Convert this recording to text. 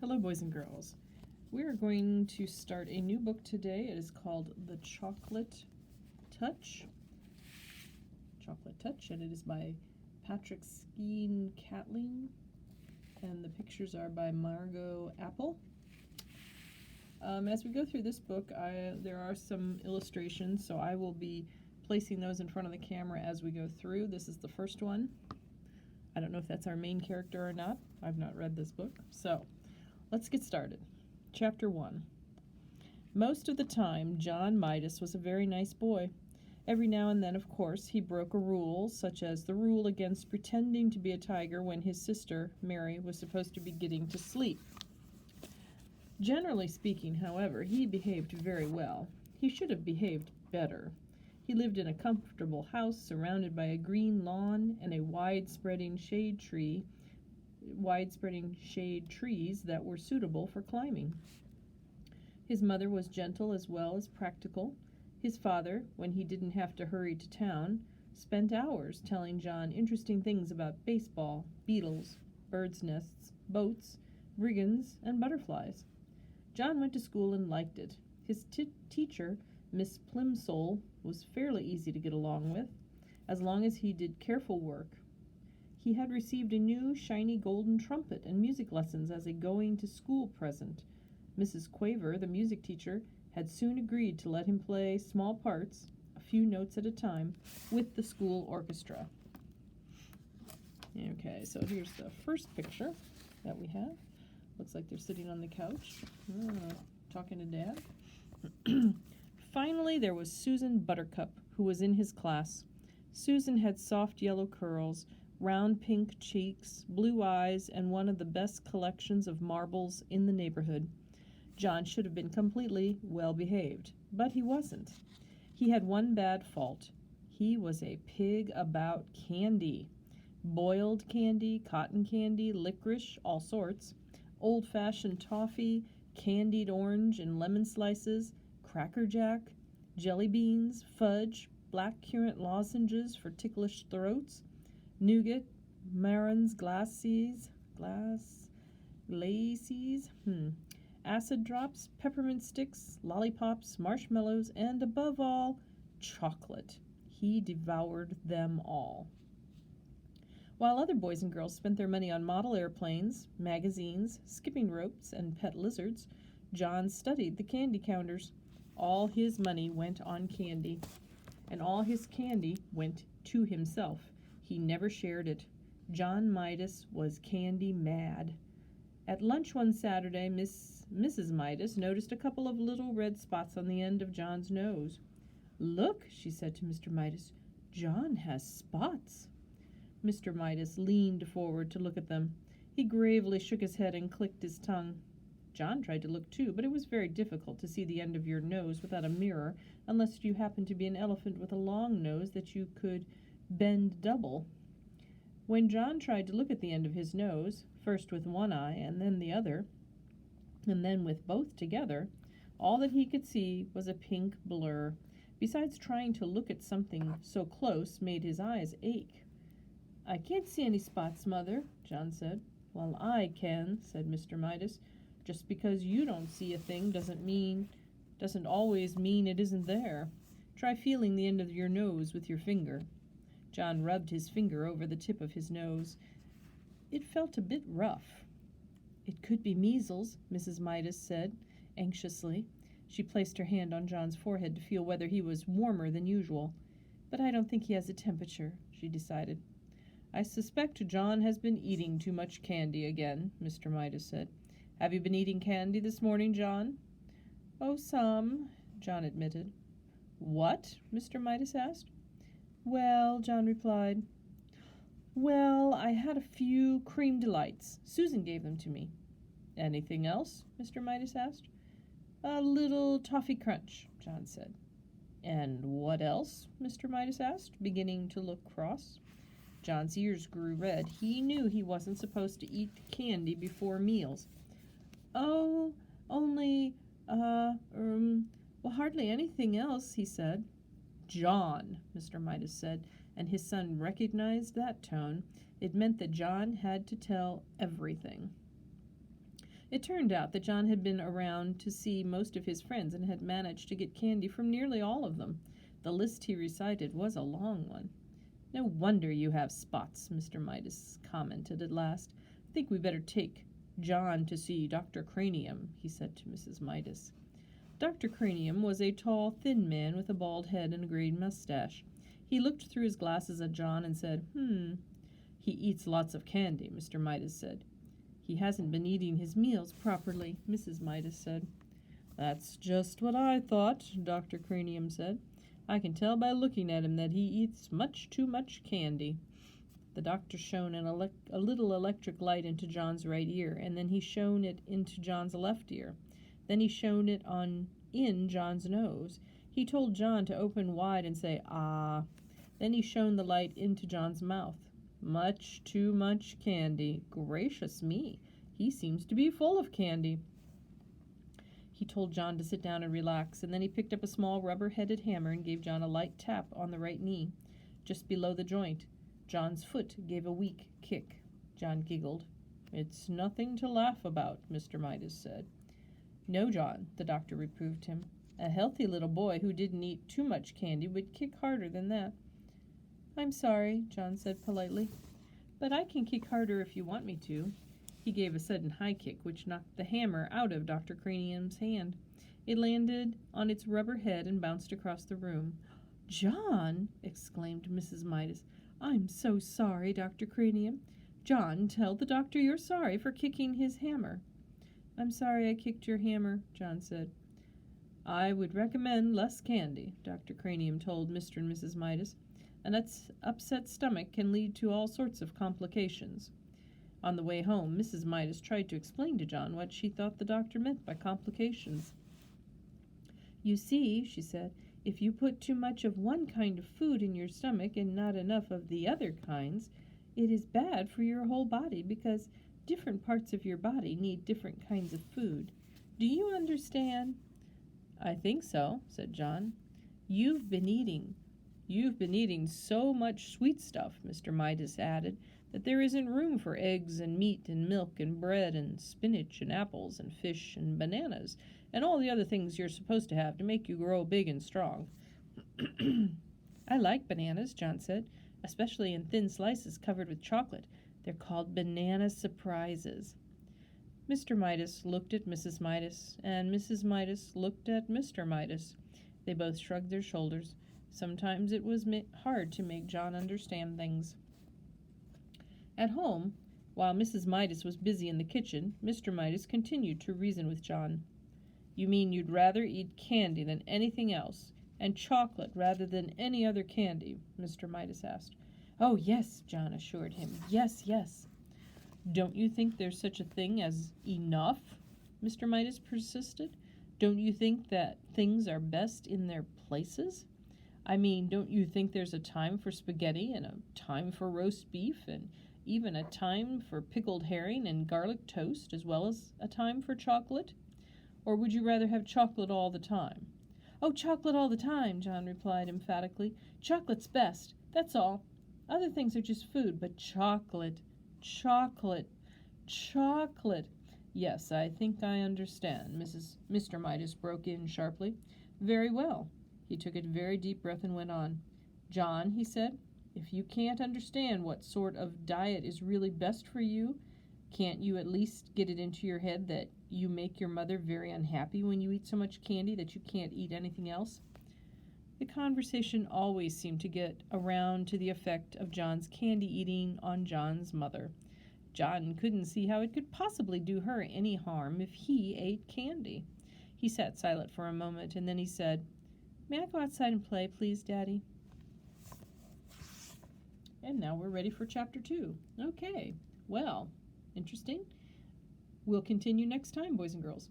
Hello, boys and girls. We are going to start a new book today. It is called The Touch, Chocolate Touch, and it is by Patrick Skeen Catling, and the pictures are by Margot Apple. As we go through this book, there are some illustrations, so I will be placing those in front of the camera as we go through. This is the first one. I don't know if that's our main character or not. I've not read this book, so let's get started. Chapter 1. Most of the time, John Midas was a very nice boy. Every now and then, of course, he broke a rule, such as the rule against pretending to be a tiger when his sister, Mary, was supposed to be getting to sleep. Generally speaking, however, he behaved very well. He should have behaved better. He lived in a comfortable house surrounded by a green lawn and a wide-spreading shade trees that were suitable for climbing. His mother was gentle as well as practical. His father, when he didn't have to hurry to town, spent hours telling John interesting things about baseball, beetles, birds' nests, boats, brigands, and butterflies. John went to school and liked it. His teacher, Miss Plimsoll, was fairly easy to get along with, as long as he did careful work. He had received a new shiny golden trumpet and music lessons as a going-to-school present. Mrs. Quaver, the music teacher, had soon agreed to let him play small parts, a few notes at a time, with the school orchestra. Okay, so here's the first picture that we have. Looks like they're sitting on the couch, talking to Dad. Finally, there was Susan Buttercup, who was in his class. Susan had soft yellow curls, round pink cheeks, blue eyes, and one of the best collections of marbles in the neighborhood. John should have been completely well-behaved, but he wasn't. He had one bad fault. He was a pig about candy. Boiled candy, cotton candy, licorice, all sorts, old-fashioned toffee, candied orange and lemon slices, Cracker Jack, jelly beans, fudge, black currant lozenges for ticklish throats, nougat, Marin's glaces, acid drops, peppermint sticks, lollipops, marshmallows, and above all, chocolate. He devoured them all. While other boys and girls spent their money on model airplanes, magazines, skipping ropes, and pet lizards, John studied the candy counters. All his money went on candy, and all his candy went to himself. He never shared it. John Midas was candy mad. At lunch one Saturday, Mrs. Midas noticed a couple of little red spots on the end of John's nose. "Look," she said to Mr. Midas, "John has spots." Mr. Midas leaned forward to look at them. He gravely shook his head and clicked his tongue. John tried to look too, but it was very difficult to see the end of your nose without a mirror, unless you happened to be an elephant with a long nose that you could bend double. When John tried to look at the end of his nose, first with one eye and then the other, and then with both together, all that he could see was a pink blur. Besides, trying to look at something so close made his eyes ache. "I can't see any spots, Mother," John said. "Well, I can," said Mr. Midas. "Just because you don't see a thing doesn't always mean it isn't there. Try feeling the end of your nose with your finger." John rubbed his finger over the tip of his nose. It felt a bit rough. "It could be measles," Mrs. Midas said, anxiously. She placed her hand on John's forehead to feel whether he was warmer than usual. "But I don't think he has a temperature," she decided. "I suspect John has been eating too much candy again," Mr. Midas said. "Have you been eating candy this morning, John?" "Oh, some," John admitted. "What?" Mr. Midas asked. "Well," John replied, I had a few cream delights. Susan gave them to me." "Anything else?" Mr. Midas asked. "A little toffee crunch," John said. "And what else?" Mr. Midas asked, beginning to look cross. John's ears grew red. He knew he wasn't supposed to eat candy before meals. "Oh, only, hardly anything else," he said. "John," Mr. Midas said, and his son recognized that tone. It meant that John had to tell everything. It turned out that John had been around to see most of his friends and had managed to get candy from nearly all of them. The list he recited was a long one. "No wonder you have spots," Mr. Midas commented at last. "I think we better take John to see Dr. Cranium," he said to Mrs. Midas. Dr. Cranium was a tall, thin man with a bald head and a gray mustache. He looked through his glasses at John and said, "He eats lots of candy," Mr. Midas said. "He hasn't been eating his meals properly," Mrs. Midas said. "That's just what I thought," Dr. Cranium said. "I can tell by looking at him that he eats much too much candy." The doctor shone a little electric light into John's right ear, and then he shone it into John's left ear. Then he shone it in John's nose. He told John to open wide and say, "Ah." Then he shone the light into John's mouth. "Much too much candy. Gracious me, he seems to be full of candy." He told John to sit down and relax, and then he picked up a small rubber-headed hammer and gave John a light tap on the right knee, just below the joint. John's foot gave a weak kick. John giggled. "It's nothing to laugh about," Mr. Midas said. "No, John," the doctor reproved him. "A healthy little boy who didn't eat too much candy would kick harder than that." "I'm sorry," John said politely, "but I can kick harder if you want me to." He gave a sudden high kick which knocked the hammer out of Dr. Cranium's hand. It landed on its rubber head and bounced across the room. "John!" exclaimed Mrs. Midas. "I'm so sorry, Dr. Cranium. John, tell the doctor you're sorry for kicking his hammer." "I'm sorry I kicked your hammer," John said. "I would recommend less candy," Dr. Cranium told Mr. and Mrs. Midas. "An upset stomach can lead to all sorts of complications." On the way home, Mrs. Midas tried to explain to John what she thought the doctor meant by complications. "You see," she said, "if you put too much of one kind of food in your stomach and not enough of the other kinds, it is bad for your whole body because different parts of your body need different kinds of food. Do you understand?" "I think so," said John. You've been eating so much sweet stuff," Mr. Midas added, "that there isn't room for eggs and meat and milk and bread and spinach and apples and fish and bananas and all the other things you're supposed to have to make you grow big and strong." "I like bananas," John said, "especially in thin slices covered with chocolate. They're called banana surprises." Mr. Midas looked at Mrs. Midas, and Mrs. Midas looked at Mr. Midas. They both shrugged their shoulders. Sometimes it was hard to make John understand things. At home, while Mrs. Midas was busy in the kitchen, Mr. Midas continued to reason with John. "You mean you'd rather eat candy than anything else, and chocolate rather than any other candy?" Mr. Midas asked. "Oh, yes," John assured him. "Yes, yes." "Don't you think there's such a thing as enough?" Mr. Midas persisted. "Don't you think that things are best in their places? I mean, don't you think there's a time for spaghetti and a time for roast beef and even a time for pickled herring and garlic toast as well as a time for chocolate? Or would you rather have chocolate all the time?" "Oh, chocolate all the time," John replied emphatically. "Chocolate's best, that's all. Other things are just food, but chocolate, chocolate, chocolate." "Yes, I think I understand," Mr. Midas broke in sharply. "Very well." He took a very deep breath and went on. "John," he said, "if you can't understand what sort of diet is really best for you, can't you at least get it into your head that you make your mother very unhappy when you eat so much candy that you can't eat anything else?" The conversation always seemed to get around to the effect of John's candy eating on John's mother. John couldn't see how it could possibly do her any harm if he ate candy. He sat silent for a moment, and then he said, "May I go outside and play, please, Daddy?" And now we're ready for Chapter 2. Okay, well, interesting. We'll continue next time, boys and girls.